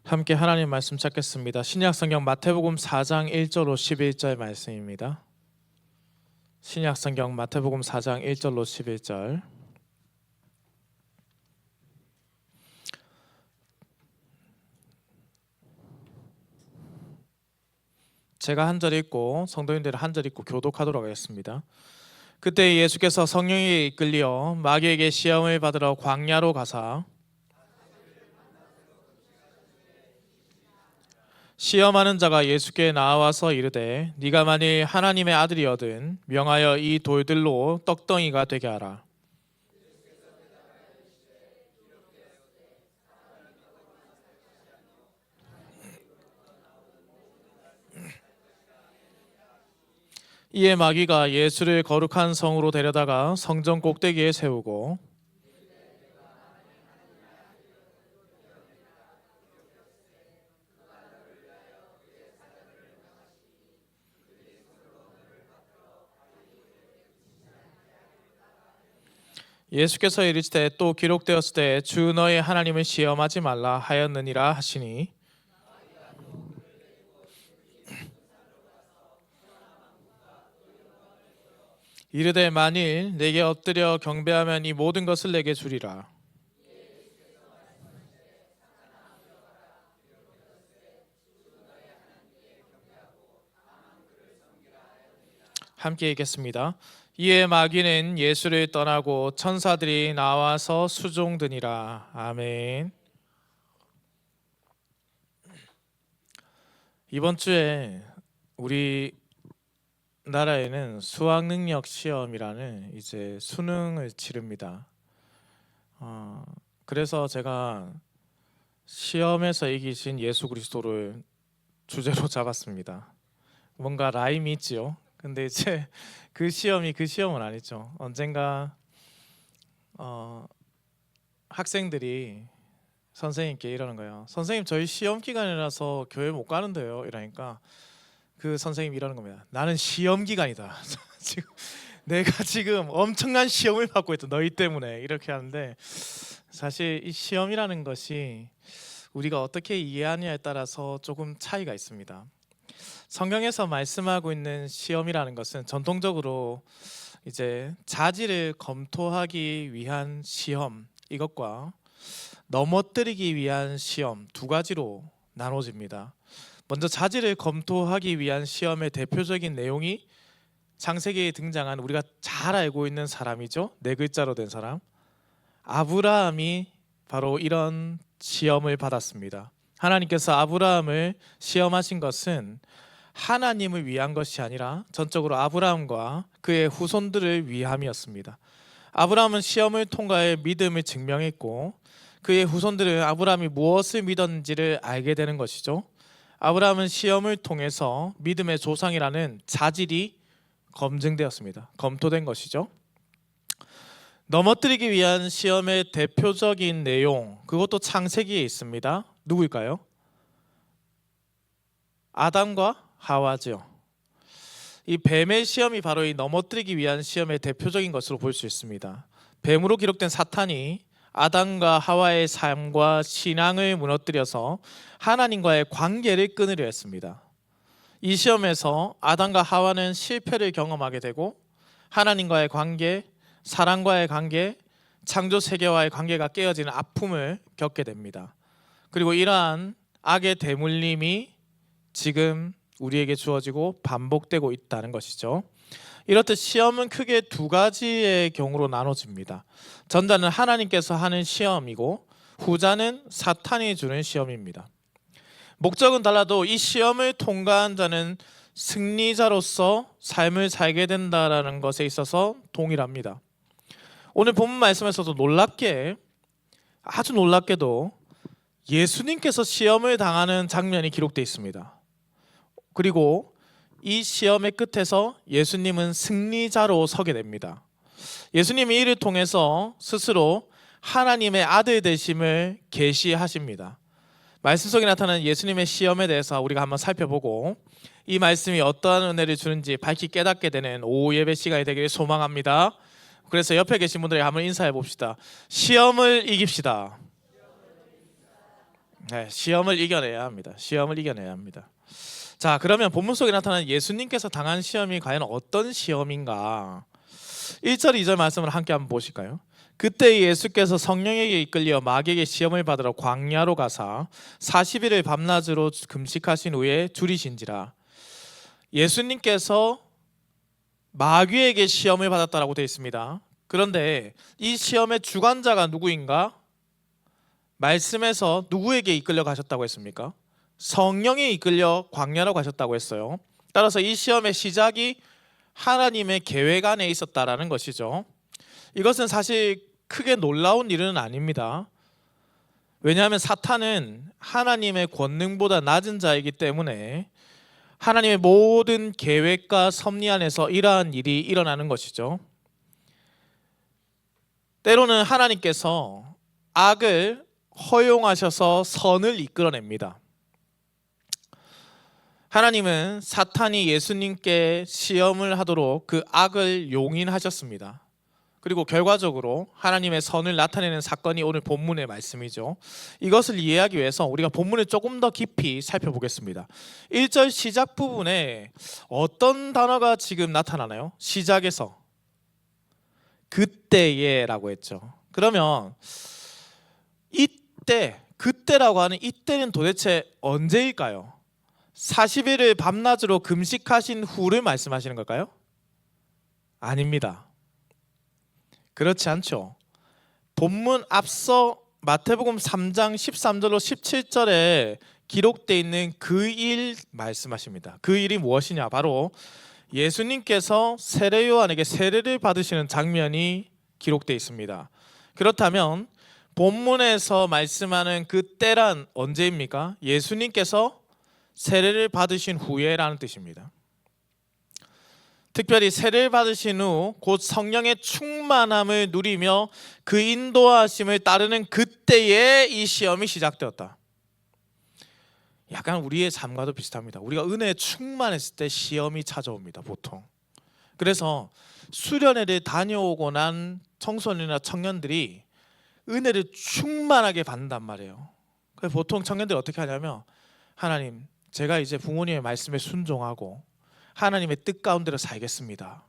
함께 하나님 말씀 찾겠습니다. 신약 성경 마태복음 4장 1절로 11절 말씀입니다. 신약 성경 마태복음 4장 1절로 11절. 제가 한 절 읽고 성도님들 한 절 읽고 교독하도록 하겠습니다. 그때 예수께서 성령에 이끌려 마귀에게 시험을 받으러 광야로 가사 시험하는 자가 예수께 나와서 이르되 네가 만일 하나님의 아들이거든 명하여 이 돌들로 떡덩이가 되게 하라. 이에 마귀가 예수를 거룩한 성으로 데려다가 성전 꼭대기에 세우고 예수께서 이르시되 또 기록되었을 때 주 너의 하나님을 시험하지 말라 하였느니라 하시니 이르되 만일 내게 엎드려 경배하면 이 모든 것을 내게 주리라. 함께 읽겠습니다. 이에 마귀는 예수를 떠나고 천사들이 나와서 수종드니라. 아멘. 이번 주에 우리 나라에는 수학 능력 시험이라는 이제 수능을 치릅니다. 그래서 제가 시험에서 이기신 예수 그리스도를 주제로 잡았습니다. 뭔가 라임이 있지요. 근데 이제 그 시험이 그 시험은 아니죠. 언젠가 학생들이 선생님께 이러는 거예요. 선생님 저희 시험 기간이라서 교회 못 가는데요. 이러니까 그 선생님이 이러는 겁니다. 나는 시험 기간이다. 내가 지금 엄청난 시험을 받고 있다. 너희 때문에 이렇게 하는데 사실 이 시험이라는 것이 우리가 어떻게 이해하느냐에 따라서 조금 차이가 있습니다. 성경에서 말씀하고 있는 시험이라는 것은 전통적으로 이제 자질을 검토하기 위한 시험 이것과 넘어뜨리기 위한 시험 두 가지로 나눠집니다. 먼저 자질을 검토하기 위한 시험의 대표적인 내용이 창세기에 등장한 우리가 잘 알고 있는 사람이죠. 네 글자로 된 사람 아브라함이 바로 이런 시험을 받았습니다. 하나님께서 아브라함을 시험하신 것은 하나님을 위한 것이 아니라 전적으로 아브라함과 그의 후손들을 위함이었습니다. 아브라함은 시험을 통과해 믿음을 증명했고 그의 후손들은 아브라함이 무엇을 믿었는지를 알게 되는 것이죠. 아브라함은 시험을 통해서 믿음의 조상이라는 자질이 검증되었습니다. 검토된 것이죠. 넘어뜨리기 위한 시험의 대표적인 내용 그것도 창세기에 있습니다. 누구일까요? 아담과 하와죠. 이 뱀의 시험이 바로 이 넘어뜨리기 위한 시험의 대표적인 것으로 볼 수 있습니다. 뱀으로 기록된 사탄이 아담과 하와의 삶과 신앙을 무너뜨려서 하나님과의 관계를 끊으려 했습니다. 이 시험에서 아담과 하와는 실패를 경험하게 되고 하나님과의 관계, 사랑과의 관계, 창조 세계와의 관계가 깨어지는 아픔을 겪게 됩니다. 그리고 이러한 악의 대물림이 지금 우리에게 주어지고 반복되고 있다는 것이죠. 이렇듯 시험은 크게 두 가지의 경우로 나눠집니다. 전자는 하나님께서 하는 시험이고 후자는 사탄이 주는 시험입니다. 목적은 달라도 이 시험을 통과한 자는 승리자로서 삶을 살게 된다는 것에 있어서 동일합니다. 오늘 본문 말씀에서도 아주 놀랍게도 예수님께서 시험을 당하는 장면이 기록되어 있습니다. 그리고 이 시험의 끝에서 예수님은 승리자로 서게 됩니다. 예수님이 이를 통해서 스스로 하나님의 아들 되심을 계시하십니다. 말씀 속에 나타나는 예수님의 시험에 대해서 우리가 한번 살펴보고 이 말씀이 어떠한 은혜를 주는지 밝히 깨닫게 되는 오후 예배 시간이 되기를 소망합니다. 그래서 옆에 계신 분들에게 한번 인사해 봅시다. 시험을 이깁시다. 네, 시험을 이겨내야 합니다. 시험을 이겨내야 합니다. 자, 그러면 본문 속에 나타난 예수님께서 당한 시험이 과연 어떤 시험인가? 1절, 2절 말씀을 함께 한번 보실까요? 그때 예수께서 성령에게 이끌려 마귀에게 시험을 받으러 광야로 가사 40일을 밤낮으로 금식하신 후에 줄이신지라. 예수님께서 마귀에게 시험을 받았다라고 되어 있습니다. 그런데 이 시험의 주관자가 누구인가? 말씀에서 누구에게 이끌려 가셨다고 했습니까? 성령에 이끌려 광야로 가셨다고 했어요. 따라서 이 시험의 시작이 하나님의 계획 안에 있었다라는 것이죠. 이것은 사실 크게 놀라운 일은 아닙니다. 왜냐하면 사탄은 하나님의 권능보다 낮은 자이기 때문에 하나님의 모든 계획과 섭리 안에서 이러한 일이 일어나는 것이죠. 때로는 하나님께서 악을 허용하셔서 선을 이끌어냅니다. 하나님은 사탄이 예수님께 시험을 하도록 그 악을 용인하셨습니다. 그리고 결과적으로 하나님의 선을 나타내는 사건이 오늘 본문의 말씀이죠. 이것을 이해하기 위해서 우리가 본문을 조금 더 깊이 살펴보겠습니다. 1절 시작 부분에 어떤 단어가 지금 나타나나요? 시작에서 그때에라고 했죠. 그러면 이때, 그때라고 하는 이때는 도대체 언제일까요? 40일을 밤낮으로 금식하신 후를 말씀하시는 걸까요? 아닙니다. 그렇지 않죠. 본문 앞서 마태복음 3장 13절로 17절에 기록되어 있는 그 일 말씀하십니다. 그 일이 무엇이냐? 바로 예수님께서 세례 요한에게 세례를 받으시는 장면이 기록되어 있습니다. 그렇다면 본문에서 말씀하는 그 때란 언제입니까? 예수님께서 세례를 받으신 후에라는 뜻입니다. 특별히 세례를 받으신 후 곧 성령의 충만함을 누리며 그 인도하심을 따르는 그때에 이 시험이 시작되었다. 약간 우리의 삶과도 비슷합니다. 우리가 은혜에 충만했을 때 시험이 찾아옵니다, 보통. 그래서 수련회를 다녀오고 난 청소년이나 청년들이 은혜를 충만하게 받는단 말이에요. 그래서 보통 청년들이 어떻게 하냐면, 하나님, 제가 이제 부모님의 말씀에 순종하고 하나님의 뜻 가운데로 살겠습니다.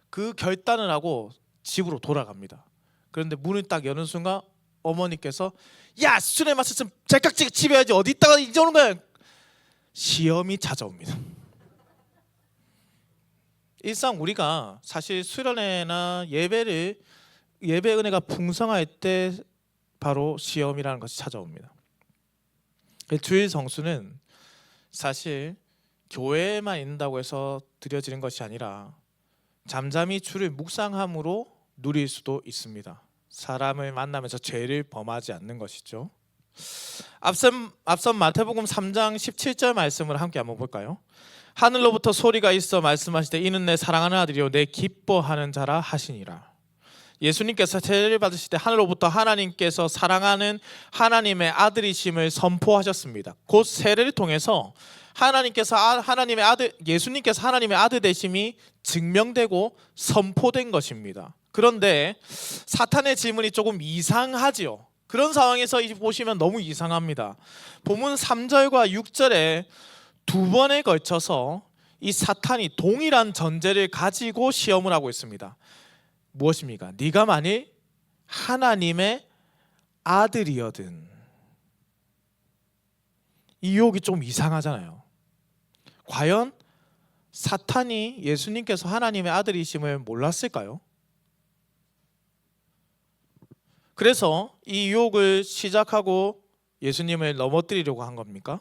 그 결단을 하고 집으로 돌아갑니다. 그런데 문을 딱 여는 순간 어머니께서 야, 수련회 마쳤으면 제깍지게 집에 와야지 어디 있다가 이제 오는 거야. 시험이 찾아옵니다. 일상 우리가 사실 수련회나 예배 은혜가 풍성할 때 바로 시험이라는 것이 찾아옵니다. 주일 성수는 사실 교회에만 있는다고 해서 드려지는 것이 아니라 잠잠히 주를 묵상함으로 누릴 수도 있습니다. 사람을 만나면서 죄를 범하지 않는 것이죠. 앞선 마태복음 3장 17절 말씀을 함께 한번 볼까요? 하늘로부터 소리가 있어 말씀하시되 이는 내 사랑하는 아들이요 내 기뻐하는 자라 하시니라. 예수님께서 세례를 받으실 때 하늘로부터 하나님께서 사랑하는 하나님의 아들이심을 선포하셨습니다. 곧 세례를 통해서 예수님께서 하나님의 아들 되심이 증명되고 선포된 것입니다. 그런데 사탄의 질문이 조금 이상하지요. 그런 상황에서 보시면 너무 이상합니다. 본문 3절과 6절에 두 번에 걸쳐서 이 사탄이 동일한 전제를 가지고 시험을 하고 있습니다. 무엇입니까? 네가 만일 하나님의 아들이거든. 이 유혹이 좀 이상하잖아요. 과연 사탄이 예수님께서 하나님의 아들이심을 몰랐을까요? 그래서 이 유혹을 시작하고 예수님을 넘어뜨리려고 한 겁니까?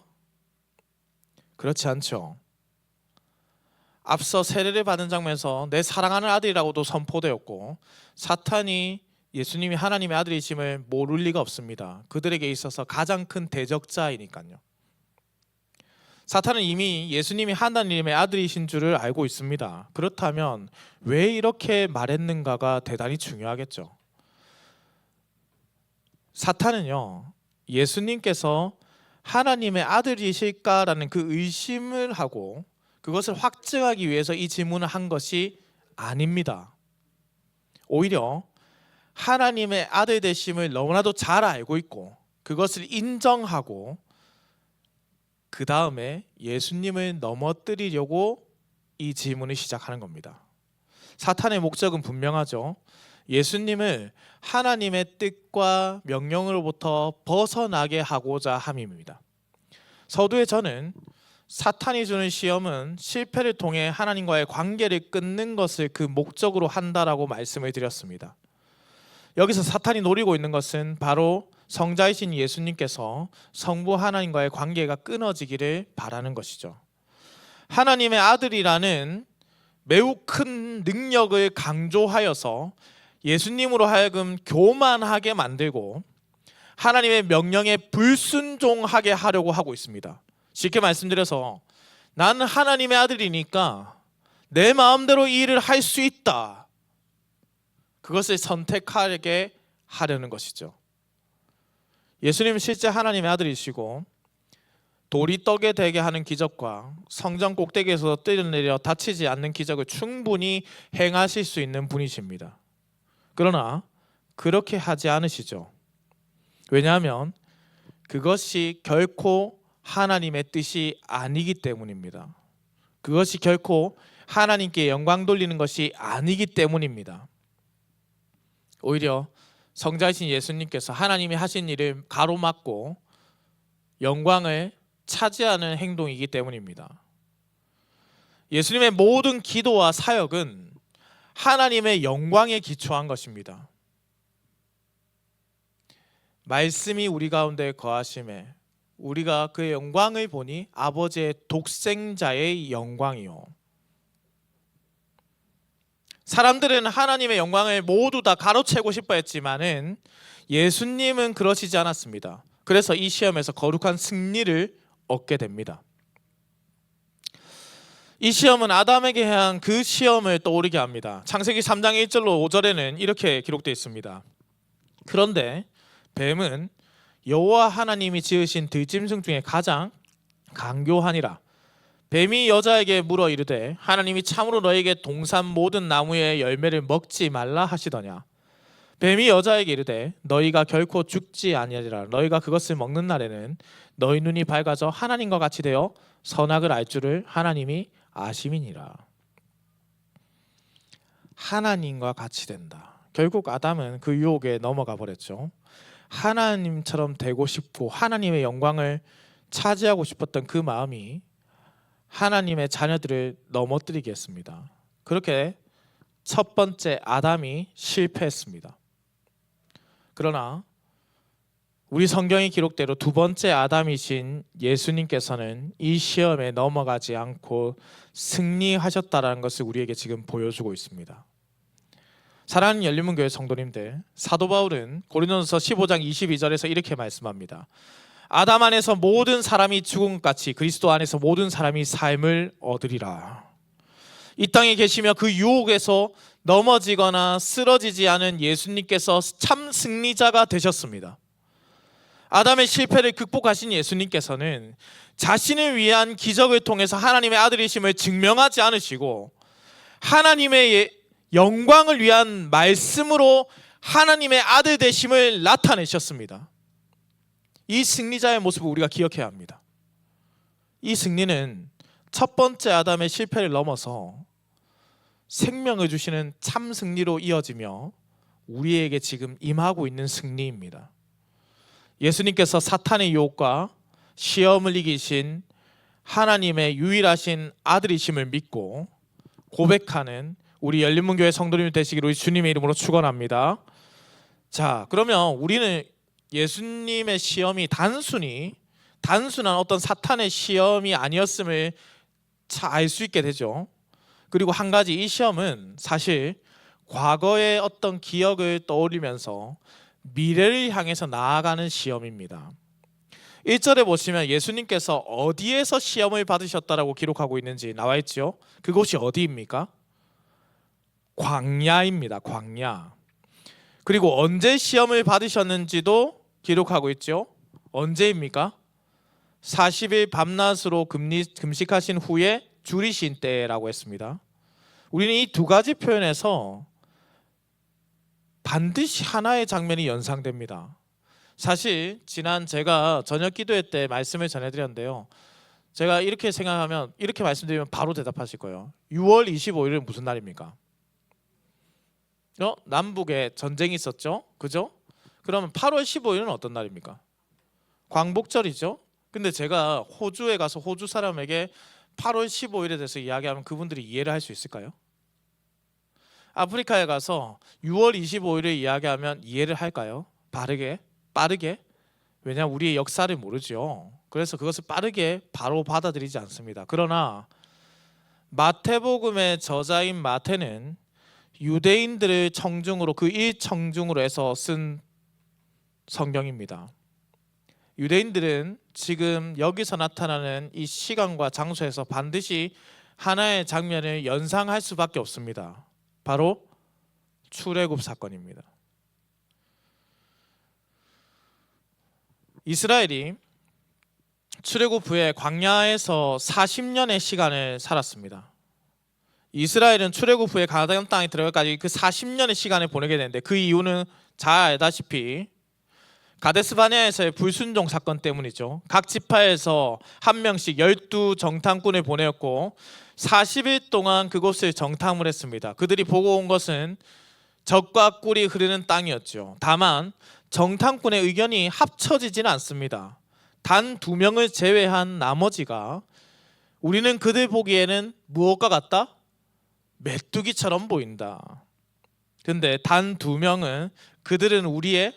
그렇지 않죠. 앞서 세례를 받은 장면에서 내 사랑하는 아들이라고도 선포되었고 사탄이 예수님이 하나님의 아들이심을 모를 리가 없습니다. 그들에게 있어서 가장 큰 대적자이니까요. 사탄은 이미 예수님이 하나님의 아들이신 줄을 알고 있습니다. 그렇다면 왜 이렇게 말했는가가 대단히 중요하겠죠. 사탄은요, 예수님께서 하나님의 아들이실까라는 그 의심을 하고 그것을 확증하기 위해서 이 질문을 한 것이 아닙니다. 오히려 하나님의 아들 되심을 너무나도 잘 알고 있고 그것을 인정하고 그 다음에 예수님을 넘어뜨리려고 이 질문을 시작하는 겁니다. 사탄의 목적은 분명하죠. 예수님을 하나님의 뜻과 명령으로부터 벗어나게 하고자 함입니다. 서두에 저는 사탄이 주는 시험은 실패를 통해 하나님과의 관계를 끊는 것을 그 목적으로 한다라고 말씀을 드렸습니다. 여기서 사탄이 노리고 있는 것은 바로 성자이신 예수님께서 성부 하나님과의 관계가 끊어지기를 바라는 것이죠. 하나님의 아들이라는 매우 큰 능력을 강조하여서 예수님으로 하여금 교만하게 만들고 하나님의 명령에 불순종하게 하려고 하고 있습니다. 쉽게 말씀드려서 나는 하나님의 아들이니까 내 마음대로 이 일을 할 수 있다. 그것을 선택하게 하려는 것이죠. 예수님은 실제 하나님의 아들이시고 돌이 떡에 되게 하는 기적과 성전 꼭대기에서 뛰어내려 다치지 않는 기적을 충분히 행하실 수 있는 분이십니다. 그러나 그렇게 하지 않으시죠. 왜냐하면 그것이 결코 하나님의 뜻이 아니기 때문입니다. 그것이 결코 하나님께 영광 돌리는 것이 아니기 때문입니다. 오히려 성자이신 예수님께서 하나님이 하신 일을 가로막고 영광을 차지하는 행동이기 때문입니다. 예수님의 모든 기도와 사역은 하나님의 영광에 기초한 것입니다. 말씀이 우리 가운데 거하심에 우리가 그의 영광을 보니 아버지의 독생자의 영광이요. 사람들은 하나님의 영광을 모두 다 가로채고 싶어 했지만은 예수님은 그러시지 않았습니다. 그래서 이 시험에서 거룩한 승리를 얻게 됩니다. 이 시험은 아담에게 향한 그 시험을 떠오르게 합니다. 창세기 3장 1절로 5절에는 이렇게 기록되어 있습니다. 그런데 뱀은 여호와 하나님이 지으신 들짐승 중에 가장 강교하니라. 뱀이 여자에게 물어 이르되 하나님이 참으로 너에게 동산 모든 나무의 열매를 먹지 말라 하시더냐. 뱀이 여자에게 이르되 너희가 결코 죽지 아니하리라. 너희가 그것을 먹는 날에는 너희 눈이 밝아져 하나님과 같이 되어 선악을 알 줄을 하나님이 아심이니라. 하나님과 같이 된다. 결국 아담은 그 유혹에 넘어가 버렸죠. 하나님처럼 되고 싶고 하나님의 영광을 차지하고 싶었던 그 마음이 하나님의 자녀들을 넘어뜨리게 했습니다. 그렇게 첫 번째 아담이 실패했습니다. 그러나 우리 성경의 기록대로 두 번째 아담이신 예수님께서는 이 시험에 넘어가지 않고 승리하셨다는 것을 우리에게 지금 보여주고 있습니다. 사랑하는 열린문교회 성도님들, 사도 바울은 고린도전서 15장 22절에서 이렇게 말씀합니다. 아담 안에서 모든 사람이 죽은 것 같이 그리스도 안에서 모든 사람이 삶을 얻으리라. 이 땅에 계시며 그 유혹에서 넘어지거나 쓰러지지 않은 예수님께서 참 승리자가 되셨습니다. 아담의 실패를 극복하신 예수님께서는 자신을 위한 기적을 통해서 하나님의 아들이심을 증명하지 않으시고 하나님의 영광을 위한 말씀으로 하나님의 아들 되심을 나타내셨습니다. 이 승리자의 모습을 우리가 기억해야 합니다. 이 승리는 첫 번째 아담의 실패를 넘어서 생명을 주시는 참 승리로 이어지며 우리에게 지금 임하고 있는 승리입니다. 예수님께서 사탄의 유혹과 시험을 이기신 하나님의 유일하신 아들이심을 믿고 고백하는 우리 열린문교회 성도님 되시기를 주님의 이름으로 축원합니다. 자, 그러면 우리는 예수님의 시험이 단순한 어떤 사탄의 시험이 아니었음을 알 수 있게 되죠. 그리고 한 가지, 이 시험은 사실 과거의 어떤 기억을 떠올리면서 미래를 향해서 나아가는 시험입니다. 1절에 보시면 예수님께서 어디에서 시험을 받으셨다라고 기록하고 있는지 나와 있죠. 그곳이 어디입니까? 광야입니다. 광야. 그리고 언제 시험을 받으셨는지도 기록하고 있죠. 언제입니까? 40일 밤낮으로 금식하신 후에 줄이신 때라고 했습니다. 우리는 이 두 가지 표현에서 반드시 하나의 장면이 연상됩니다. 사실 지난 제가 저녁 기도회 때 말씀을 전해드렸는데요. 제가 이렇게 생각하면 이렇게 말씀드리면 바로 대답하실 거예요. 6월 25일은 무슨 날입니까? 남북에 전쟁이 있었죠? 그죠? 그러면 8월 15일은 어떤 날입니까? 광복절이죠? 근데 제가 호주에 가서 호주 사람에게 8월 15일에 대해서 이야기하면 그분들이 이해를 할 수 있을까요? 아프리카에 가서 6월 25일을 이야기하면 이해를 할까요? 빠르게? 왜냐하면 우리의 역사를 모르죠. 그래서 그것을 빠르게 바로 받아들이지 않습니다. 그러나 마태복음의 저자인 마태는 유대인들을 청중으로 그 일청중으로 해서 쓴 성경입니다. 유대인들은 지금 여기서 나타나는 이 시간과 장소에서 반드시 하나의 장면을 연상할 수밖에 없습니다. 바로 출애굽 사건입니다. 이스라엘이 출애굽 후에 광야에서 40년의 시간을 살았습니다. 이스라엘은 출애굽 후에 가나안 땅에 들어가기까지 그 40년의 시간을 보내게 되는데 그 이유는 잘 알다시피 가데스 바네아에서의 불순종 사건 때문이죠. 각 지파에서 한 명씩 12 정탐꾼을 보내었고 40일 동안 그곳을 정탐을 했습니다. 그들이 보고 온 것은 젖과 꿀이 흐르는 땅이었죠. 다만 정탐꾼의 의견이 합쳐지지는 않습니다. 단 2명을 제외한 나머지가 우리는 그들 보기에는 무엇과 같다? 메뚜기처럼 보인다. 근데 단 2명은 그들은 우리의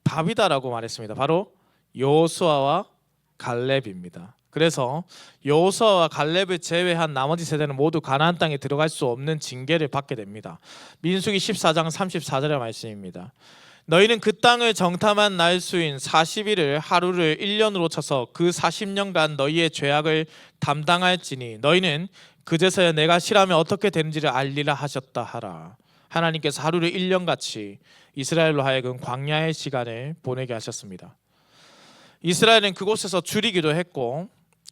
밥이다라고 말했습니다. 바로 여호수아와 갈렙입니다. 그래서 여호수아와 갈렙을 제외한 나머지 세대는 모두 가나안 땅에 들어갈 수 없는 징계를 받게 됩니다. 민수기 14장 34절의 말씀입니다. 너희는 그 땅을 정탐한 날 수인 40일을 하루를 1년으로 쳐서 그 40년간 너희의 죄악을 담당할지니 너희는 그제서야 내가 싫어하면 어떻게 되는지를 알리라 하셨다 하라. 하나님께서 하루를 1년같이 이스라엘로 하여금 광야의 시간을 보내게 하셨습니다. 이스라엘은 그곳에서 줄이기도 했고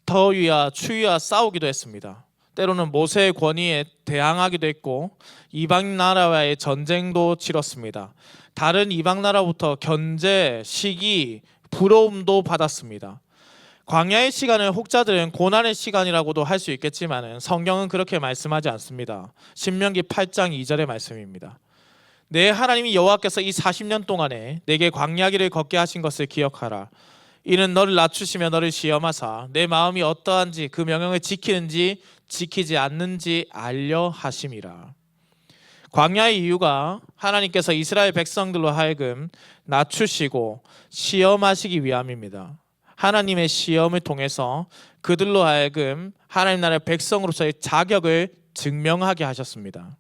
더위와 추위와 싸우기도 했습니다. 때로는 모세의 권위에 대항하기도 했고 이방 나라와의 전쟁도 치렀습니다. 다른 이방 나라부터 견제, 시기, 부러움도 받았습니다. 광야의 시간을 혹자들은 고난의 시간이라고도 할 수 있겠지만 성경은 그렇게 말씀하지 않습니다. 신명기 8장 2절의 말씀입니다. 내 하나님이 여호와께서 이 40년 동안에 내게 광야길을 걷게 하신 것을 기억하라. 이는 너를 낮추시며 너를 시험하사 내 마음이 어떠한지 그 명령을 지키는지 지키지 않는지 알려 하심이라. 광야의 이유가 하나님께서 이스라엘 백성들로 하여금 낮추시고 시험하시기 위함입니다. 하나님의 시험을 통해서 그들로 하여금 하나님 나라의 백성으로서의 자격을 증명하게 하셨습니다.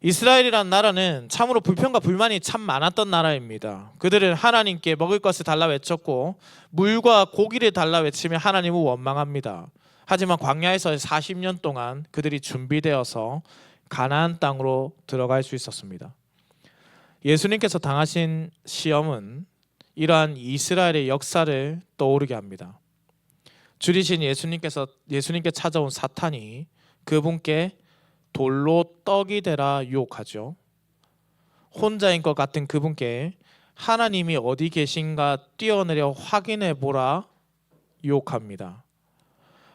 이스라엘이란 나라는 참으로 불평과 불만이 참 많았던 나라입니다. 그들은 하나님께 먹을 것을 달라 외쳤고 물과 고기를 달라 외치며 하나님을 원망합니다. 하지만 광야에서 40년 동안 그들이 준비되어서 가나안 땅으로 들어갈 수 있었습니다. 예수님께서 당하신 시험은 이러한 이스라엘의 역사를 떠오르게 합니다. 줄이신 예수님께 찾아온 사탄이 그분께 돌로 떡이 되라 유혹하죠. 혼자인 것 같은 그분께 하나님이 어디 계신가 뛰어내려 확인해 보라 유혹합니다.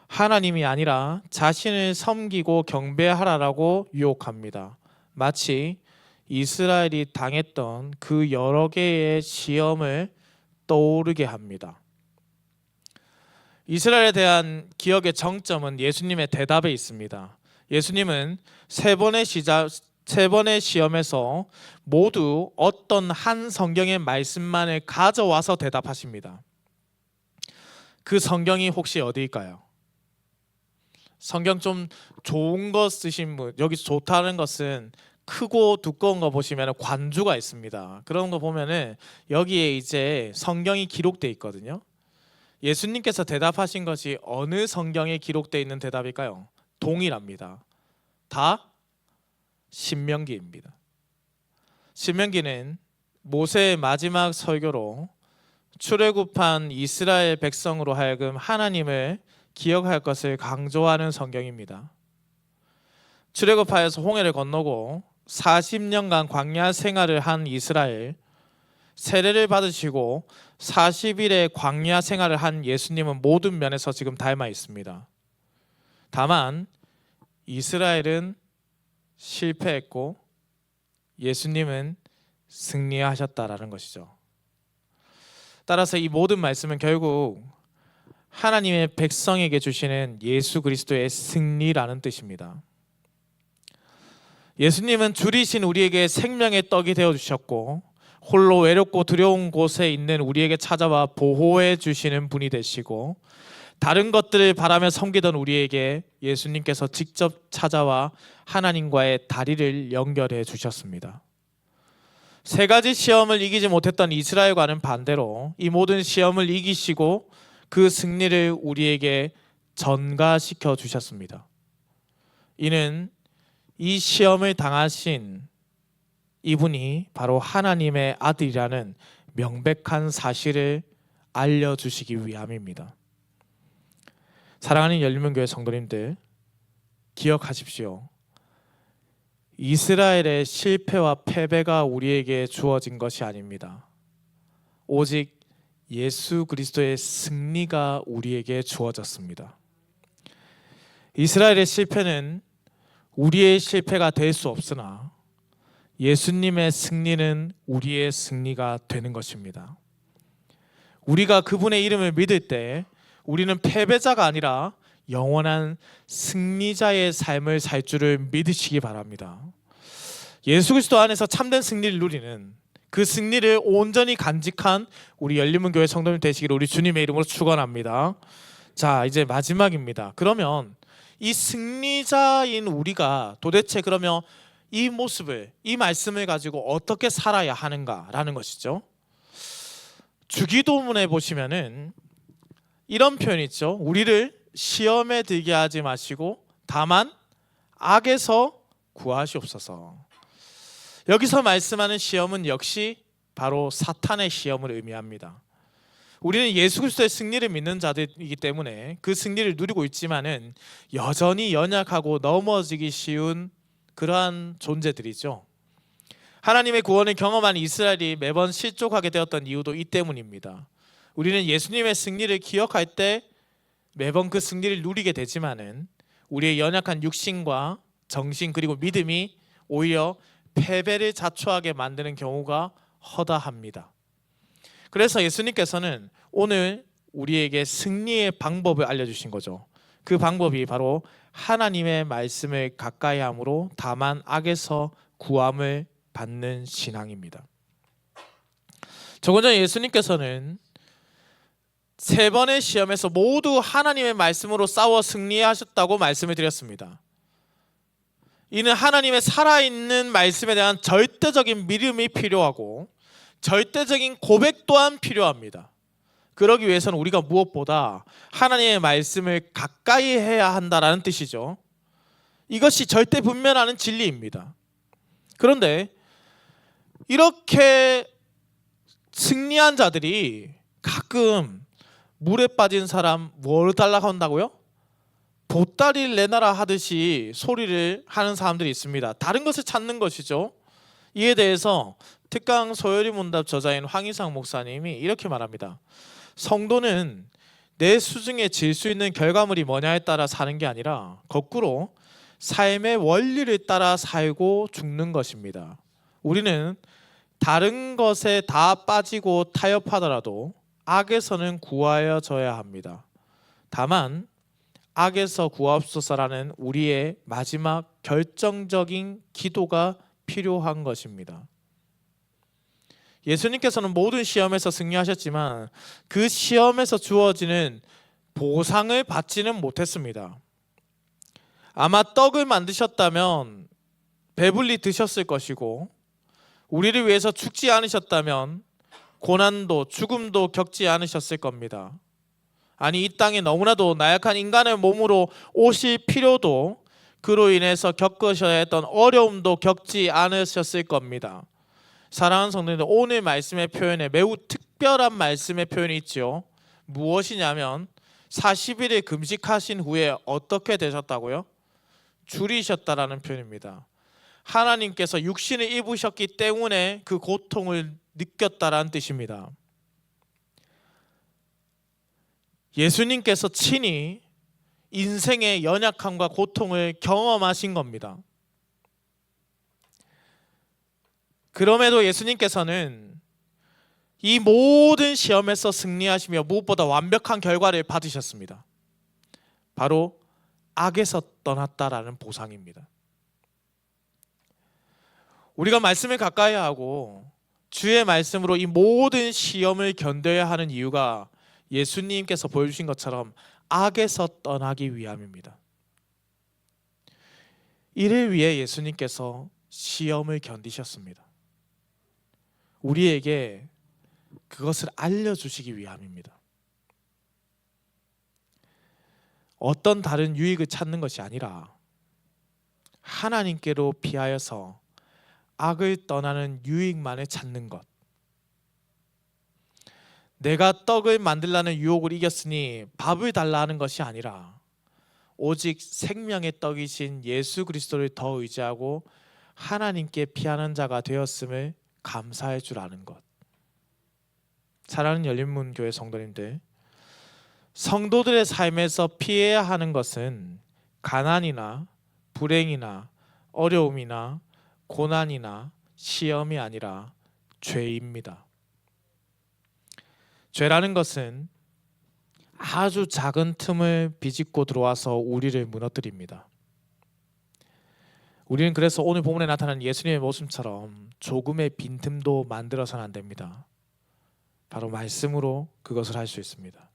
하나님이 아니라 자신을 섬기고 경배하라라고 유혹합니다. 마치 이스라엘이 당했던 그 여러 개의 시험을 떠오르게 합니다. 이스라엘에 대한 기억의 정점은 예수님의 대답에 있습니다. 예수님은 세 번의 시험에서 모두 어떤 한 성경의 말씀만을 가져와서 대답하십니다. 그 성경이 혹시 어디일까요? 성경 좀 좋은 거 쓰신 분, 여기 좋다는 것은 크고 두꺼운 거 보시면 관주가 있습니다. 그런 거 보면은 여기에 이제 성경이 기록되어 있거든요. 예수님께서 대답하신 것이 어느 성경에 기록되어 있는 대답일까요? 동일합니다. 다 신명기입니다. 신명기는 모세의 마지막 설교로 출애굽한 이스라엘 백성으로 하여금 하나님을 기억할 것을 강조하는 성경입니다. 출애굽하여서 홍해를 건너고 40년간 광야 생활을 한 이스라엘, 세례를 받으시고 40일의 광야 생활을 한 예수님은 모든 면에서 지금 닮아 있습니다. 다만 이스라엘은 실패했고 예수님은 승리하셨다라는 것이죠. 따라서 이 모든 말씀은 결국 하나님의 백성에게 주시는 예수 그리스도의 승리라는 뜻입니다. 예수님은 줄이신 우리에게 생명의 떡이 되어주셨고 홀로 외롭고 두려운 곳에 있는 우리에게 찾아와 보호해 주시는 분이 되시고 다른 것들을 바라며 섬기던 우리에게 예수님께서 직접 찾아와 하나님과의 다리를 연결해 주셨습니다. 세 가지 시험을 이기지 못했던 이스라엘과는 반대로 이 모든 시험을 이기시고 그 승리를 우리에게 전가시켜 주셨습니다. 이는 이 시험을 당하신 이분이 바로 하나님의 아들이라는 명백한 사실을 알려주시기 위함입니다. 사랑하는 열린문교회 성도님들, 기억하십시오. 이스라엘의 실패와 패배가 우리에게 주어진 것이 아닙니다. 오직 예수 그리스도의 승리가 우리에게 주어졌습니다. 이스라엘의 실패는 우리의 실패가 될 수 없으나 예수님의 승리는 우리의 승리가 되는 것입니다. 우리가 그분의 이름을 믿을 때 우리는 패배자가 아니라 영원한 승리자의 삶을 살 줄을 믿으시기 바랍니다. 예수 그리스도 안에서 참된 승리를 누리는 그 승리를 온전히 간직한 우리 열린문교회 성도님 되시기를 우리 주님의 이름으로 축원합니다. 자, 이제 마지막입니다. 그러면 이 승리자인 우리가 도대체 그러면 이 모습을, 이 말씀을 가지고 어떻게 살아야 하는가라는 것이죠. 주기도문에 보시면은 이런 표현이 있죠. 우리를 시험에 들게 하지 마시고 다만 악에서 구하시옵소서. 여기서 말씀하는 시험은 역시 바로 사탄의 시험을 의미합니다. 우리는 예수 그리스도의 승리를 믿는 자들이기 때문에 그 승리를 누리고 있지만은 여전히 연약하고 넘어지기 쉬운 그러한 존재들이죠. 하나님의 구원을 경험한 이스라엘이 매번 실족하게 되었던 이유도 이 때문입니다. 우리는 예수님의 승리를 기억할 때 매번 그 승리를 누리게 되지만은 우리의 연약한 육신과 정신 그리고 믿음이 오히려 패배를 자초하게 만드는 경우가 허다합니다. 그래서 예수님께서는 오늘 우리에게 승리의 방법을 알려주신 거죠. 그 방법이 바로 하나님의 말씀을 가까이 함으로 다만 악에서 구함을 받는 신앙입니다. 조금 전에 예수님께서는 세 번의 시험에서 모두 하나님의 말씀으로 싸워 승리하셨다고 말씀을 드렸습니다. 이는 하나님의 살아있는 말씀에 대한 절대적인 믿음이 필요하고 절대적인 고백 또한 필요합니다. 그러기 위해서는 우리가 무엇보다 하나님의 말씀을 가까이 해야 한다는 뜻이죠. 이것이 절대 분명하는 진리입니다. 그런데 이렇게 승리한 자들이 가끔 물에 빠진 사람 뭘 달라고 한다고요? 보따리를 내놔라 하듯이 소리를 하는 사람들이 있습니다. 다른 것을 찾는 것이죠. 이에 대해서 특강 소요리 문답 저자인 황희상 목사님이 이렇게 말합니다. 성도는 내 수중에 질 수 있는 결과물이 뭐냐에 따라 사는 게 아니라 거꾸로 삶의 원리를 따라 살고 죽는 것입니다. 우리는 다른 것에 다 빠지고 타협하더라도 악에서는 구하여져야 합니다. 다만 악에서 구하옵소서라는 우리의 마지막 결정적인 기도가 필요한 것입니다. 예수님께서는 모든 시험에서 승리하셨지만 그 시험에서 주어지는 보상을 받지는 못했습니다. 아마 떡을 만드셨다면 배불리 드셨을 것이고 우리를 위해서 죽지 않으셨다면 고난도 죽음도 겪지 않으셨을 겁니다. 아니, 이 땅에 너무나도 나약한 인간의 몸으로 오실 필요도 그로 인해서 겪으셔야 했던 어려움도 겪지 않으셨을 겁니다. 사랑하는 성도님들, 오늘 말씀의 표현에 매우 특별한 말씀의 표현이 있죠. 무엇이냐면 40일을 금식하신 후에 어떻게 되셨다고요? 줄이셨다라는 표현입니다. 하나님께서 육신을 입으셨기 때문에 그 고통을 느꼈다라는 뜻입니다. 예수님께서 친히 인생의 연약함과 고통을 경험하신 겁니다. 그럼에도 예수님께서는 이 모든 시험에서 승리하시며 무엇보다 완벽한 결과를 받으셨습니다. 바로 악에서 떠났다라는 보상입니다. 우리가 말씀을 가까이 하고 주의 말씀으로 이 모든 시험을 견뎌야 하는 이유가 예수님께서 보여주신 것처럼 악에서 떠나기 위함입니다. 이를 위해 예수님께서 시험을 견디셨습니다. 우리에게 그것을 알려주시기 위함입니다. 어떤 다른 유익을 찾는 것이 아니라 하나님께로 피하여서 악을 떠나는 유익만을 찾는 것. 내가 떡을 만들라는 유혹을 이겼으니 밥을 달라 하는 것이 아니라 오직 생명의 떡이신 예수 그리스도를 더 의지하고 하나님께 피하는 자가 되었음을 감사할 줄 아는 것. 사랑하는 열린문 교회 성도님들, 성도들의 삶에서 피해야 하는 것은 가난이나 불행이나 어려움이나 고난이나 시험이 아니라 죄입니다. 죄라는 것은 아주 작은 틈을 비집고 들어와서 우리를 무너뜨립니다. 우리는 그래서 오늘 본문에 나타난 예수님의 모습처럼 조금의 빈틈도 만들어서는 안 됩니다. 바로 말씀으로 그것을 할 수 있습니다.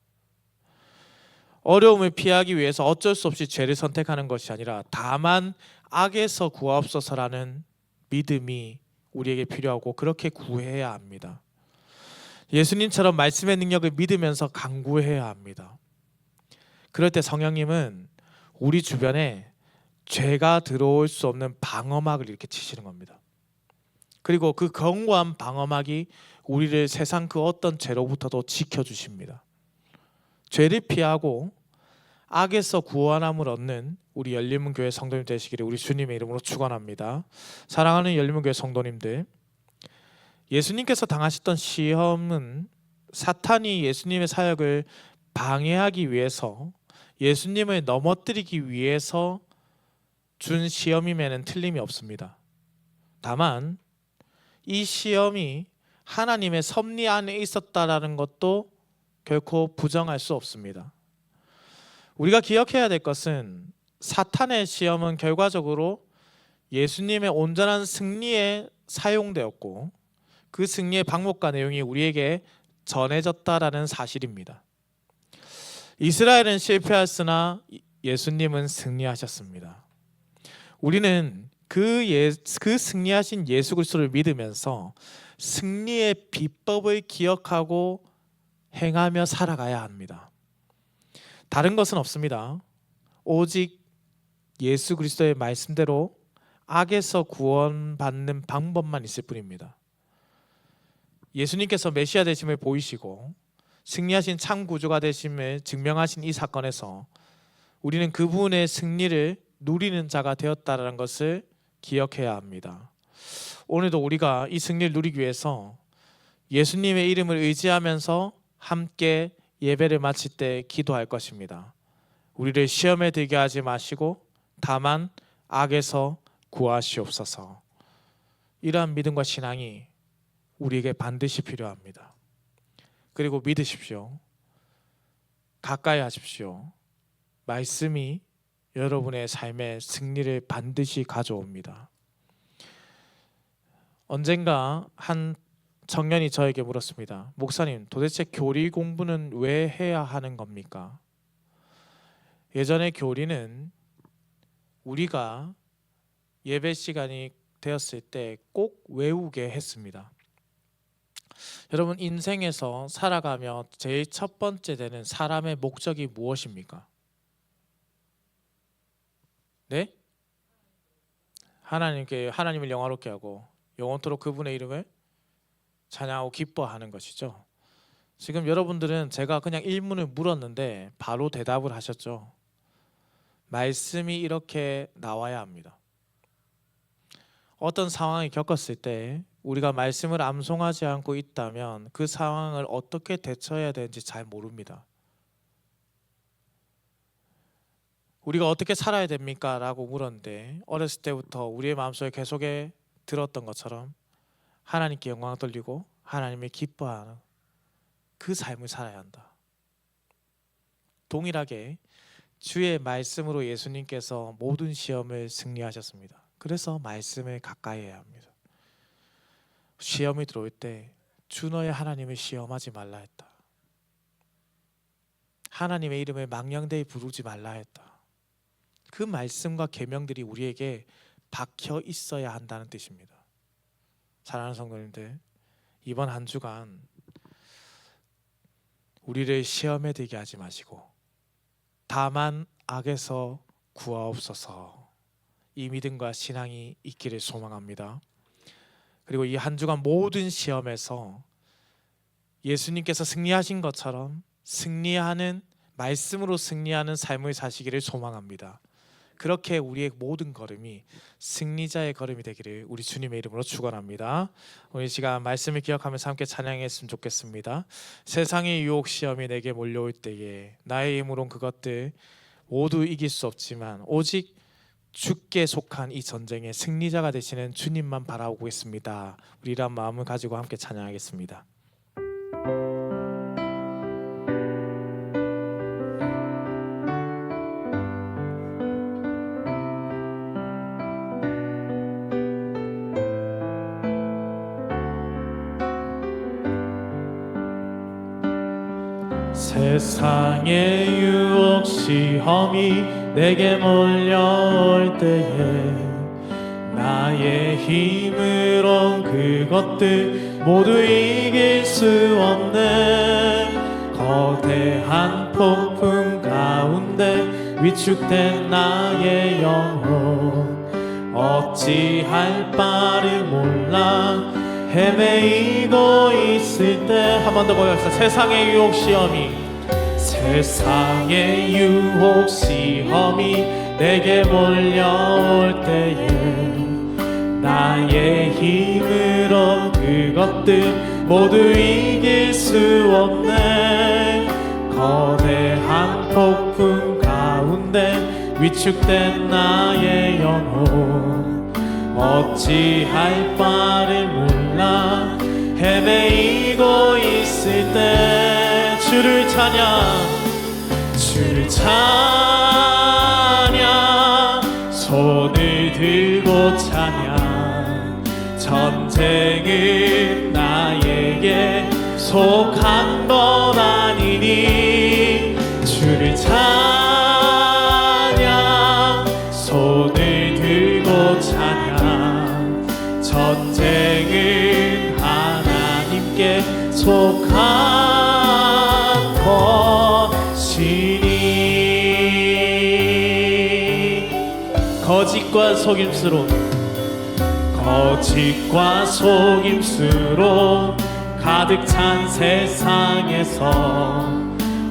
어려움을 피하기 위해서 어쩔 수 없이 죄를 선택하는 것이 아니라 다만 악에서 구하옵소서라는 믿음이 우리에게 필요하고 그렇게 구해야 합니다. 예수님처럼 말씀의 능력을 믿으면서 간구해야 합니다. 그럴 때 성령님은 우리 주변에 죄가 들어올 수 없는 방어막을 이렇게 치시는 겁니다. 그리고 그 견고한 방어막이 우리를 세상 그 어떤 죄로부터도 지켜주십니다. 죄를 피하고 악에서 구원함을 얻는 우리 열린문 교회 성도님 되시기를 우리 주님의 이름으로 축원합니다. 사랑하는 열린문 교회 성도님들, 예수님께서 당하셨던 시험은 사탄이 예수님의 사역을 방해하기 위해서, 예수님을 넘어뜨리기 위해서 준 시험임에는 틀림이 없습니다. 다만 이 시험이 하나님의 섭리 안에 있었다라는 것도 결코 부정할 수 없습니다. 우리가 기억해야 될 것은 사탄의 시험은 결과적으로 예수님의 온전한 승리에 사용되었고 그 승리의 방법과 내용이 우리에게 전해졌다라는 사실입니다. 이스라엘은 실패하였으나 예수님은 승리하셨습니다. 우리는 그 승리하신 예수 그리스도를 믿으면서 승리의 비법을 기억하고 행하며 살아가야 합니다. 다른 것은 없습니다. 오직 예수 그리스도의 말씀대로 악에서 구원받는 방법만 있을 뿐입니다. 예수님께서 메시아 되심을 보이시고 승리하신 참 구주가 되심을 증명하신 이 사건에서 우리는 그분의 승리를 누리는 자가 되었다는 것을 기억해야 합니다. 오늘도 우리가 이 승리를 누리기 위해서 예수님의 이름을 의지하면서 함께 예배를 마칠 때 기도할 것입니다. 우리를 시험에 들게 하지 마시고 다만 악에서 구하시옵소서. 이러한 믿음과 신앙이 우리에게 반드시 필요합니다. 그리고 믿으십시오. 가까이 하십시오. 말씀이 여러분의 삶의 승리를 반드시 가져옵니다. 언젠가 한 청년이 저에게 물었습니다. 목사님, 도대체 교리 공부는 왜 해야 하는 겁니까? 예전에 교리는 우리가 예배 시간이 되었을 때 꼭 외우게 했습니다. 여러분, 인생에서 살아가며 제일 첫 번째 되는 사람의 목적이 무엇입니까? 네? 하나님을 영화롭게 하고 영원토록 그분의 이름을 찬양하고 기뻐하는 것이죠. 지금 여러분들은 제가 그냥 일문을 물었는데 바로 대답을 하셨죠. 말씀이 이렇게 나와야 합니다. 어떤 상황을 겪었을 때 우리가 말씀을 암송하지 않고 있다면 그 상황을 어떻게 대처해야 되는지 잘 모릅니다. 우리가 어떻게 살아야 됩니까? 라고 물었는데 어렸을 때부터 우리의 마음속에 계속에 들었던 것처럼 하나님께 영광 돌리고 하나님을 기뻐하는 그 삶을 살아야 한다. 동일하게 주의 말씀으로 예수님께서 모든 시험을 승리하셨습니다. 그래서 말씀을 가까이 해야 합니다. 시험이 들어올 때 주 너의 하나님을 시험하지 말라 했다. 하나님의 이름을 망령되이 부르지 말라 했다. 그 말씀과 계명들이 우리에게 박혀 있어야 한다는 뜻입니다. 사랑하는 성도님들, 이번 한 주간 우리를 시험에 들게 하지 마시고 다만 악에서 구하옵소서, 이 믿음과 신앙이 있기를 소망합니다. 그리고 이 한 주간 모든 시험에서 예수님께서 승리하신 것처럼 승리하는, 말씀으로 승리하는 삶을 사시기를 소망합니다. 그렇게 우리의 모든 걸음이 승리자의 걸음이 되기를 우리 주님의 이름으로 축원합니다. 오늘 시간 말씀을 기억하면서 함께 찬양했으면 좋겠습니다. 세상의 유혹 시험이 내게 몰려올 때에 나의 힘으론 그것들 모두 이길 수 없지만 오직 주께 속한 이 전쟁의 승리자가 되시는 주님만 바라보고 있습니다. 우리 이런 마음을 가지고 함께 찬양하겠습니다. 세상의 유혹 시험이 내게 몰려올 때에 나의 힘으론 그것들 모두 이길 수 없네. 거대한 폭풍 가운데 위축된 나의 영혼 어찌할 바를 몰라 헤매이고 있을 때 한 번 더 보여주세요. 세상의 유혹 시험이, 세상의 유혹 시험이 내게 몰려올 때에 나의 힘으로 그것들 모두 이길 수 없네. 거대한 폭풍 가운데 위축된 나의 영혼 어찌할 바를 몰라 헤매이고 있을 때 주를 찬양, 주를 찬양, 손을 들고 찬양. 전쟁은 나에게 속한 건 아니니 주를 찬양, 손을 들고 찬양. 전쟁은 하나님께 속한 것이니. 거짓과 속임수로, 거짓과 속임수로 가득 찬 세상에서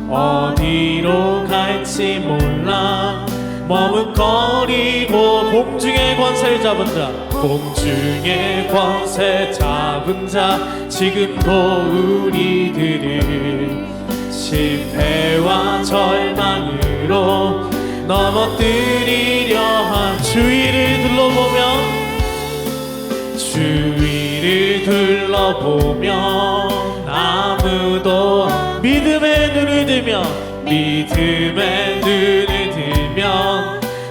어디로 갈지 몰라 머뭇거리고 공중의 권세를 잡은 자, 공중의 권세 잡은 자 지금도 우리들을 실패와 절망으로 넘어뜨리려 한 주위를 둘러보면 아무도 믿음의 눈을 들면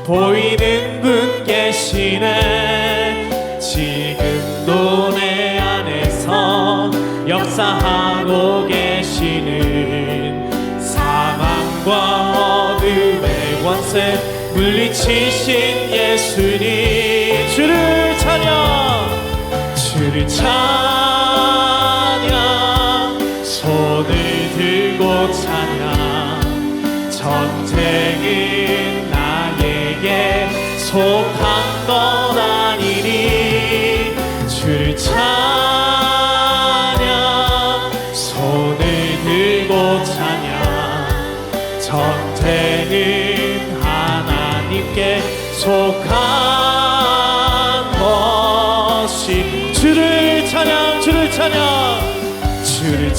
보이는 분 계시네. 지금도 내 안에서 역사하고 계시는 사망과 어둠의 권세 물리치신 예수님. 주를 찬양, 주를 찬양, 손을 들고 찬양. 전쟁은 나에게 속한 건 아니니 주를 찬양, 손을 들고 찬양. 전쟁은 하나님께 속한 것이. 주를 찬양,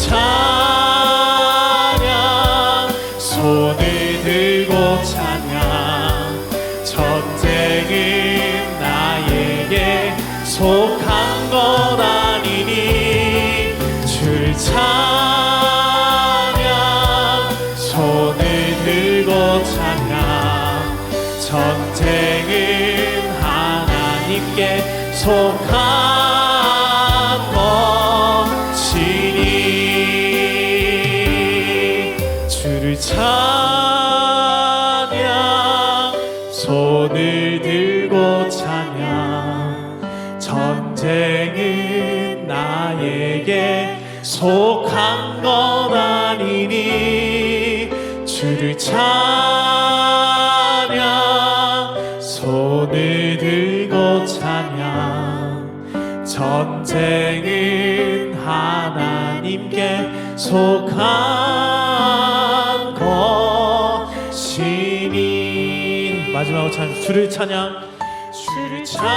찬양 손을 들고 찬양 전쟁은 나에게 속한 것 아니니 주를 찬양 손을 들고 찬양 전쟁은 하나님께 속한 주를 찬양 손을 들고 찬양 전쟁은 나에게 속한 것 아니니 주를 찬양 손을 들고 찬양 전쟁은 하나님께 속한 것이니. 마지막으로 찬양 주를 찬양 주를 찬양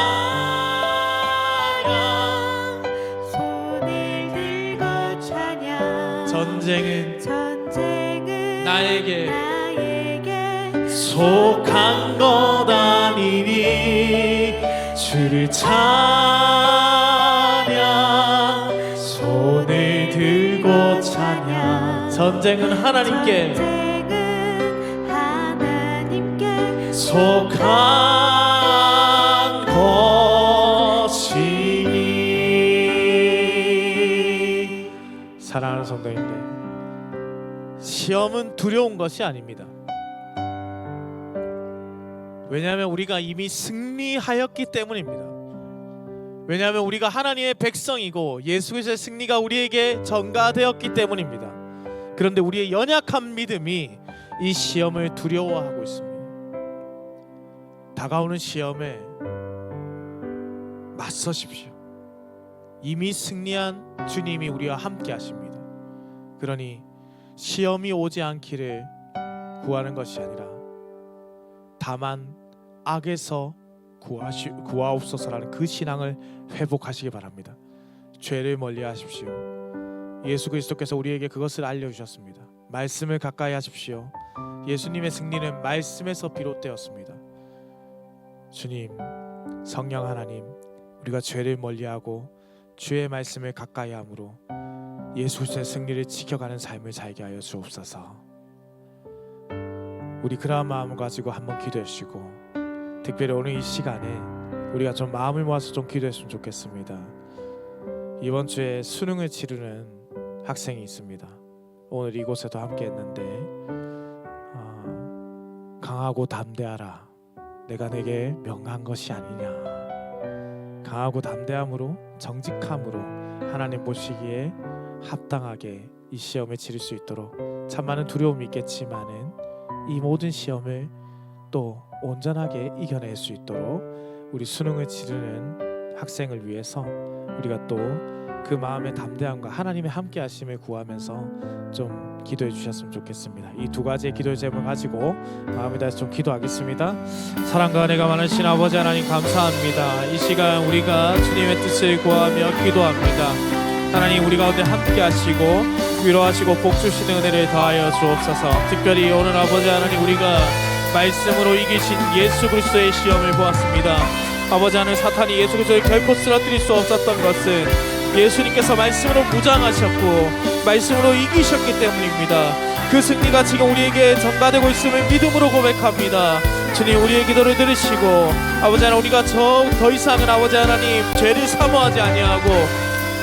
손을 들고 찬양 전쟁은 나에게 속한 것 아니니 주를 찬양 손을 들고 찬양 전쟁은 하나님께 속한 것이니. 사랑하는 성도님들, 시험은 두려운 것이 아닙니다. 왜냐하면 우리가 이미 승리하였기 때문입니다. 왜냐하면 우리가 하나님의 백성이고 예수 그리스도의 승리가 우리에게 전가되었기 때문입니다. 그런데 우리의 연약한 믿음이 이 시험을 두려워하고 있습니다. 다가오는 시험에 맞서십시오. 이미 승리한 주님이 우리와 함께 하십니다. 그러니 시험이 오지 않기를 구하는 것이 아니라 다만 악에서 구하옵소서라는 그 신앙을 회복하시기 바랍니다. 죄를 멀리하십시오. 예수 그리스도께서 우리에게 그것을 알려주셨습니다. 말씀을 가까이 하십시오. 예수님의 승리는 말씀에서 비롯되었습니다. 주님, 성령 하나님, 우리가 죄를 멀리하고 주의 말씀을 가까이 함으로 예수 그리스도의 승리를 지켜가는 삶을 살게 하여 주옵소서. 우리 그러한 마음을 가지고 한번 기도해 주시고, 특별히 오늘 이 시간에 우리가 좀 마음을 모아서 좀 기도했으면 좋겠습니다. 이번 주에 수능을 치르는 학생이 있습니다. 오늘 이곳에도 함께 했는데 강하고 담대하라, 내가 내게 명한 것이 아니냐. 강하고 담대함으로 정직함으로 하나님 보시기에 합당하게 이 시험을 치를 수 있도록 참 많은 두려움이 있겠지만은 이 모든 시험을 또 온전하게 이겨낼 수 있도록 우리 수능을 치르는 학생을 위해서 우리가 또 그 마음의 담대함과 하나님의 함께 하심을 구하면서 좀 기도해 주셨으면 좋겠습니다. 이 두 가지의 기도의 제목을 가지고 마음을 다해서 좀 기도하겠습니다. 사랑과 은혜가 많으신 아버지 하나님, 감사합니다. 이 시간 우리가 주님의 뜻을 구하며 기도합니다. 하나님, 우리 가운데 함께 하시고 위로하시고 복 주시는 은혜를 더하여 주옵소서. 특별히 오늘 아버지 하나님, 우리가 말씀으로 이기신 예수 그리스도의 시험을 보았습니다. 아버지 하나님, 사탄이 예수 그리스도를 결코 쓰러뜨릴 수 없었던 것은 예수님께서 말씀으로 무장하셨고 말씀으로 이기셨기 때문입니다. 그 승리가 지금 우리에게 전가되고 있음을 믿음으로 고백합니다. 주님, 우리의 기도를 들으시고 아버지 하나님, 우리가 더 이상은 아버지 하나님 죄를 사모하지 아니하고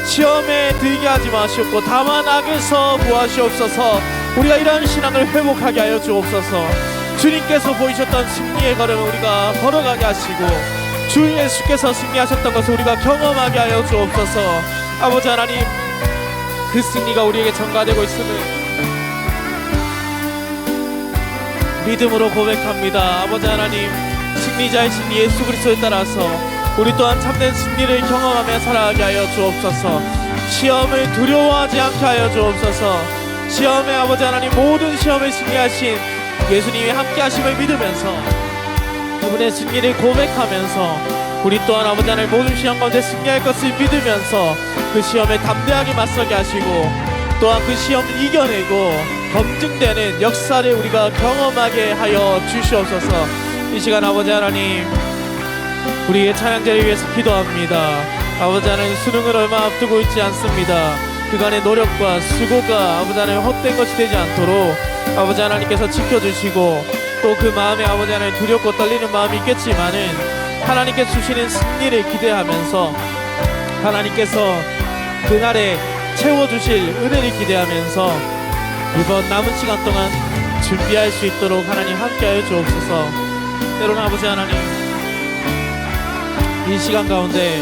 시험에 들게 하지 마시옵고 다만 악에서 구하시옵소서. 우리가 이러한 신앙을 회복하게 하여 주옵소서. 주님께서 보이셨던 승리의 걸음을 우리가 걸어가게 하시고 주 예수께서 승리하셨던 것을 우리가 경험하게 하여 주옵소서. 아버지 하나님, 그 승리가 우리에게 전가되고 있음을 믿음으로 고백합니다. 아버지 하나님, 승리자이신 예수 그리스도에 따라서 우리 또한 참된 승리를 경험하며 살아가게 하여 주옵소서. 시험을 두려워하지 않게 하여 주옵소서. 시험에 아버지 하나님, 모든 시험을 승리하신 예수님이 함께 하심을 믿으면서 그분의 승리를 고백하면서 우리 또한 아버지 하나님 모든 시험 가운데 승리할 것을 믿으면서 그 시험에 담대하게 맞서게 하시고 또한 그 시험을 이겨내고 검증되는 역사를 우리가 경험하게 하여 주시옵소서. 이 시간 아버지 하나님, 우리의 찬양자를 위해서 기도합니다. 아버지 하나님, 수능을 얼마 앞두고 있지 않습니다. 그간의 노력과 수고가 아버지 하나님 헛된 것이 되지 않도록 아버지 하나님께서 지켜주시고, 또 그 마음에 아버지 하나님 두렵고 떨리는 마음이 있겠지만은 하나님께서 주시는 승리를 기대하면서 하나님께서 그날에 채워주실 은혜를 기대하면서 이번 남은 시간 동안 준비할 수 있도록 하나님 함께하여 주옵소서. 때로는 아버지 하나님, 이 시간 가운데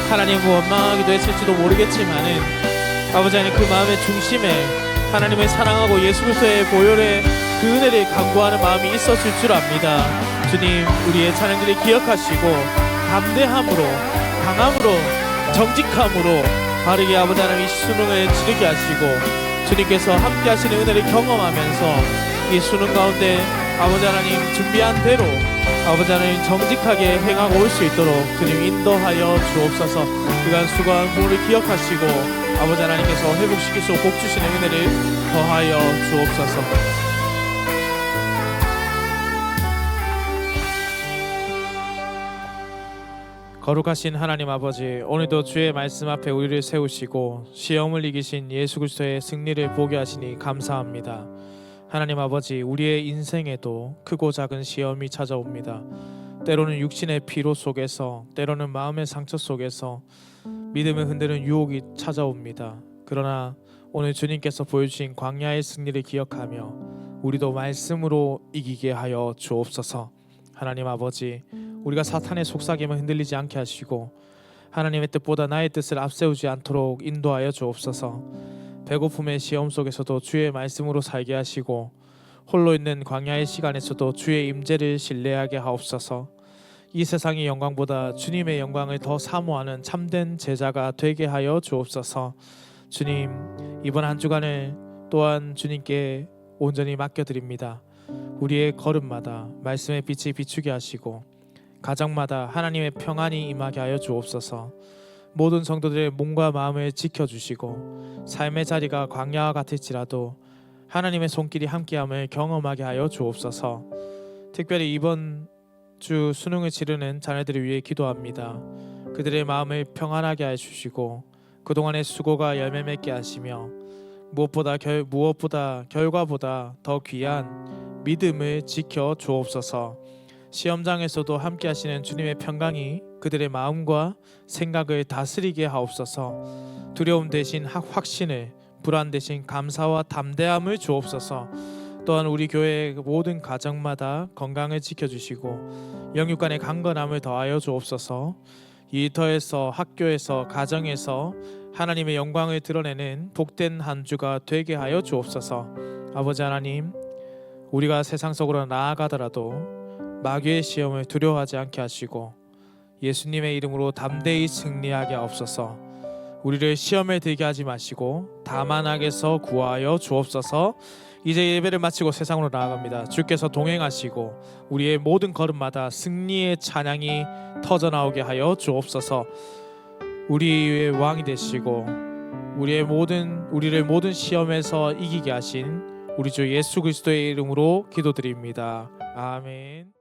하나님을 원망하기도 했을지도 모르겠지만은 아버지 하나님, 그 마음의 중심에 하나님을 사랑하고 예수 그리스도의 보혈의 그 은혜를 간구하는 마음이 있었을 줄 압니다. 주님, 우리의 찬양들을 기억하시고 담대함으로, 강함으로, 정직함으로 바르게 아버지 하나님 이 수능을 치르게 하시고, 주님께서 함께 하시는 은혜를 경험하면서 이 수능 가운데 아버지 하나님 준비한 대로 아버지 하나님 정직하게 행하고 올 수 있도록 주님 인도하여 주옵소서. 그간 수고한 부모를 기억하시고 아버지 하나님께서 회복시키시고 복 주시는 은혜를 더하여 주옵소서. 거룩하신 하나님 아버지, 오늘도 주의 말씀 앞에 우리를 세우시고 시험을 이기신 예수 그리스도의 승리를 보게 하시니 감사합니다. 하나님 아버지, 우리의 인생에도 크고 작은 시험이 찾아옵니다. 때로는 육신의 피로 속에서, 때로는 마음의 상처 속에서 믿음을 흔드는 유혹이 찾아옵니다. 그러나 오늘 주님께서 보여주신 광야의 승리를 기억하며 우리도 말씀으로 이기게 하여 주옵소서. 하나님 아버지, 우리가 사탄의 속삭임을 흔들리지 않게 하시고 하나님의 뜻보다 나의 뜻을 앞세우지 않도록 인도하여 주옵소서. 배고픔의 시험 속에서도 주의 말씀으로 살게 하시고 홀로 있는 광야의 시간에서도 주의 임재를 신뢰하게 하옵소서. 이 세상의 영광보다 주님의 영광을 더 사모하는 참된 제자가 되게 하여 주옵소서. 주님, 이번 한 주간을 또한 주님께 온전히 맡겨드립니다. 우리의 걸음마다 말씀의 빛이 비추게 하시고 가정마다 하나님의 평안이 임하게 하여 주옵소서. 모든 성도들의 몸과 마음을 지켜주시고 삶의 자리가 광야와 같을지라도 하나님의 손길이 함께함을 경험하게 하여 주옵소서. 특별히 이번 주 수능을 치르는 자녀들을 위해 기도합니다. 그들의 마음을 평안하게 해주시고 그동안의 수고가 열매 맺게 하시며 무엇보다 결과보다 더 귀한 믿음을 지켜 주옵소서. 시험장에서도 함께 하시는 주님의 평강이 그들의 마음과 생각을 다스리게 하옵소서. 두려움 대신 확신을, 불안 대신 감사와 담대함을 주옵소서. 또한 우리 교회의 모든 가정마다 건강을 지켜주시고 영육 간의 강건함을 더하여 주옵소서. 일터에서, 학교에서, 가정에서 하나님의 영광을 드러내는 복된 한 주가 되게 하여 주옵소서. 아버지 하나님, 우리가 세상 속으로 나아가더라도 마귀의 시험을 두려워하지 않게 하시고 예수님의 이름으로 담대히 승리하게 하옵소서. 우리를 시험에 들게 하지 마시고 다만 악에서 구하여 주옵소서. 이제 예배를 마치고 세상으로 나아갑니다. 주께서 동행하시고 우리의 모든 걸음마다 승리의 찬양이 터져나오게 하여 주옵소서. 우리의 왕이 되시고 우리를 모든 시험에서 이기게 하신 우리 주 예수 그리스도의 이름으로 기도드립니다. 아멘.